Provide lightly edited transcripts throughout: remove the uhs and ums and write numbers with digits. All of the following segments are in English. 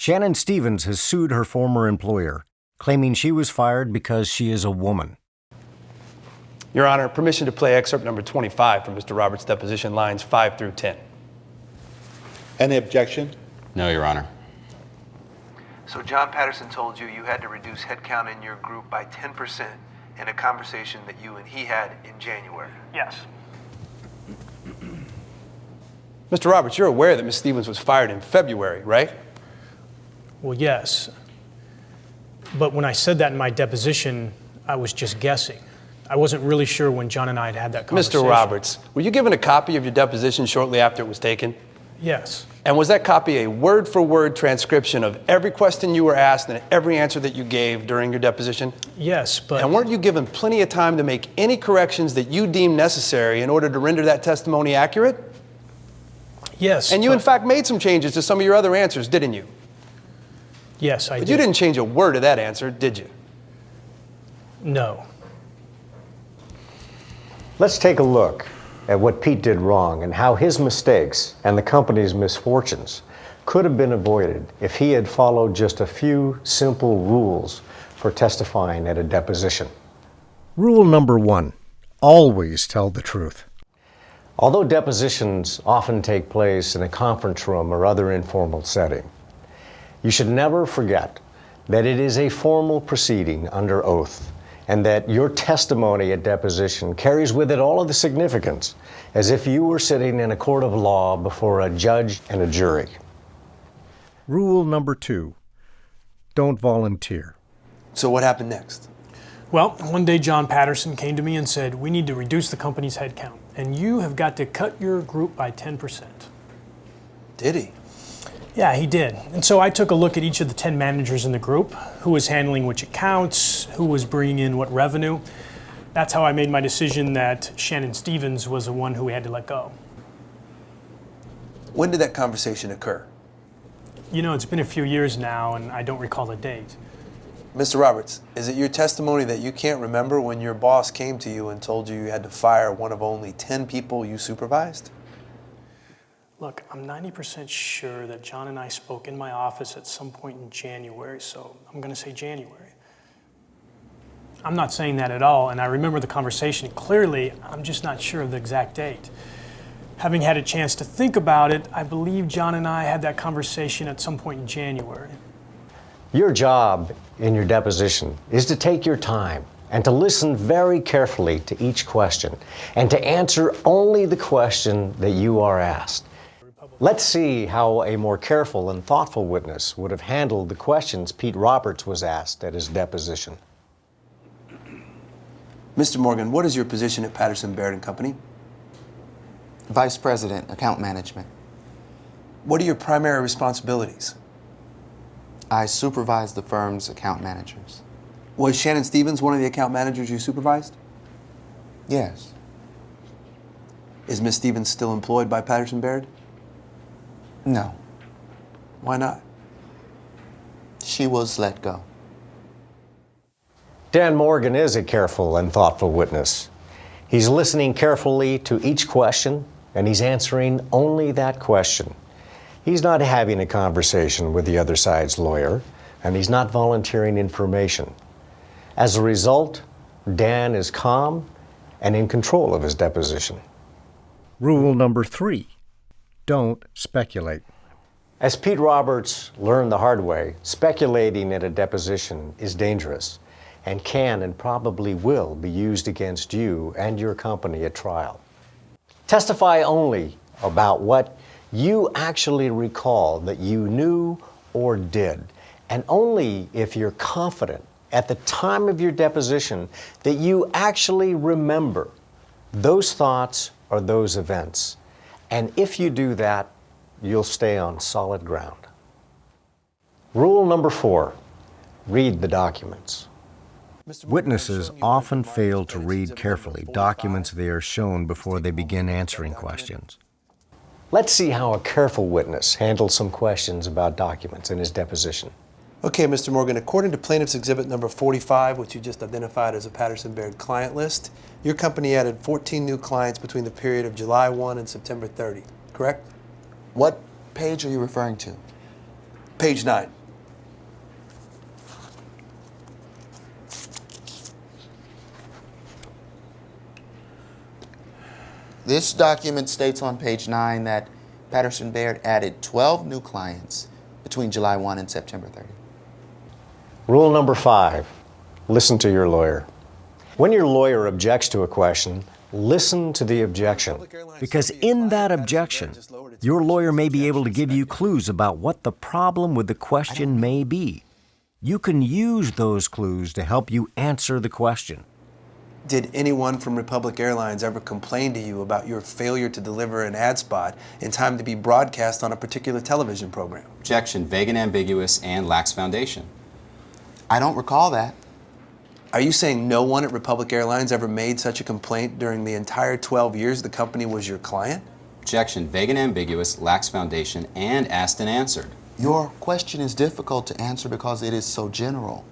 Shannon Stevens has sued her former employer, claiming she was fired because she is a woman. Your Honor, permission to play excerpt number 25 from Mr. Roberts' deposition, lines 5 through 10. Any objection? No, Your Honor. So John Patterson told you you had to reduce headcount in your group by 10% in a conversation that you and he had in January? Yes. Mr. Roberts, you're aware that Ms. Stevens was fired in February, right? Well, yes. But when I said that in my deposition, I was just guessing. I wasn't really sure when John and I had had that conversation. Mr. Roberts, were you given a copy of your deposition shortly after it was taken? Yes. And was that copy a word-for-word transcription of every question you were asked and every answer that you gave during your deposition? Yes, but... And weren't you given plenty of time to make any corrections that you deemed necessary in order to render that testimony accurate? Yes. And you, in fact, made some changes to some of your other answers, didn't you? Yes, I did. But you didn't change a word of that answer, did you? No. Let's take a look at what Pete did wrong and how his mistakes and the company's misfortunes could have been avoided if he had followed just a few simple rules for testifying at a deposition. Rule number 1, always tell the truth. Although depositions often take place in a conference room or other informal setting, you should never forget that it is a formal proceeding under oath, and that your testimony at deposition carries with it all of the significance, as if you were sitting in a court of law before a judge and a jury. Rule number 2, don't volunteer. So what happened next? Well, one day John Patterson came to me and said, we need to reduce the company's headcount, and you have got to cut your group by 10%. Did he? Yeah, he did. And so I took a look at each of the 10 managers in the group, who was handling which accounts, who was bringing in what revenue. That's how I made my decision that Shannon Stevens was the one who we had to let go. When did that conversation occur? You know, it's been a few years now, and I don't recall the date. Mr. Roberts, is it your testimony that you can't remember when your boss came to you and told you you had to fire one of only 10 people you supervised? Look, I'm 90% sure that John and I spoke in my office at some point in January, so I'm going to say January. I'm not saying that at all, and I remember the conversation clearly. I'm just not sure of the exact date. Having had a chance to think about it, I believe John and I had that conversation at some point in January. Your job in your deposition is to take your time and to listen very carefully to each question and to answer only the question that you are asked. Let's see how a more careful and thoughtful witness would have handled the questions Pete Roberts was asked at his deposition. Mr. Morgan, what is your position at Patterson, Baird & Company? Vice President, Account Management. What are your primary responsibilities? I supervise the firm's account managers. Was Shannon Stevens one of the account managers you supervised? Yes. Is Ms. Stevens still employed by Patterson Baird? No. Why not? She was let go. Dan Morgan is a careful and thoughtful witness. He's listening carefully to each question, and he's answering only that question. He's not having a conversation with the other side's lawyer, and he's not volunteering information. As a result, Dan is calm and in control of his deposition. Rule number 3, don't speculate. As Pete Roberts learned the hard way, speculating at a deposition is dangerous and can and probably will be used against you and your company at trial. Testify only about what you actually recall that you knew or did, and only if you're confident at the time of your deposition that you actually remember those thoughts or those events. And if you do that, you'll stay on solid ground. Rule number 4, read the documents. Witnesses often fail to read carefully documents they are shown before they begin answering questions. Let's see how a careful witness handles some questions about documents in his deposition. Okay, Mr. Morgan, according to plaintiff's exhibit number 45, which you just identified as a Patterson Baird client list, your company added 14 new clients between the period of July 1 and September 30, correct? What page are you referring to? Page 9. This document states on page 9 that Patterson Baird added 12 new clients between July 1 and September 30. Rule number 5, listen to your lawyer. When your lawyer objects to a question, listen to the objection. Because in that objection, your lawyer may be able to give you clues about what the problem with the question may be. You can use those clues to help you answer the question. Did anyone from Republic Airlines ever complain to you about your failure to deliver an ad spot in time to be broadcast on a particular television program? Objection, vague and ambiguous and lacks foundation. I don't recall that. Are you saying no one at Republic Airlines ever made such a complaint during the entire 12 years the company was your client? Objection, vague and ambiguous, lacks foundation, and asked and answered. Your question is difficult to answer because it is so general.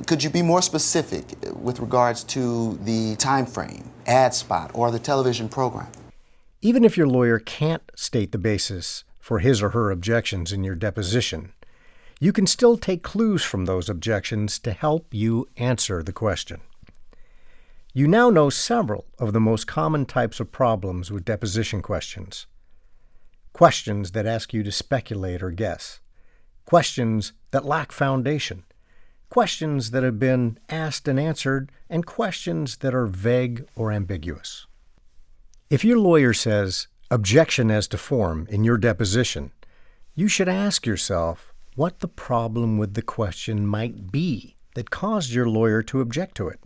Could you be more specific with regards to the time frame, ad spot, or the television program? Even if your lawyer can't state the basis for his or her objections in your deposition, you can still take clues from those objections to help you answer the question. You now know several of the most common types of problems with deposition questions. Questions that ask you to speculate or guess. Questions that lack foundation. Questions that have been asked and answered, and questions that are vague or ambiguous. If your lawyer says, "objection as to form" in your deposition, you should ask yourself what the problem with the question might be that caused your lawyer to object to it.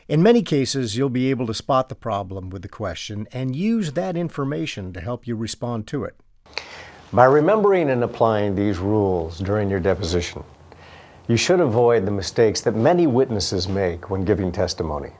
In many cases, you'll be able to spot the problem with the question and use that information to help you respond to it. By remembering and applying these rules during your deposition, you should avoid the mistakes that many witnesses make when giving testimony.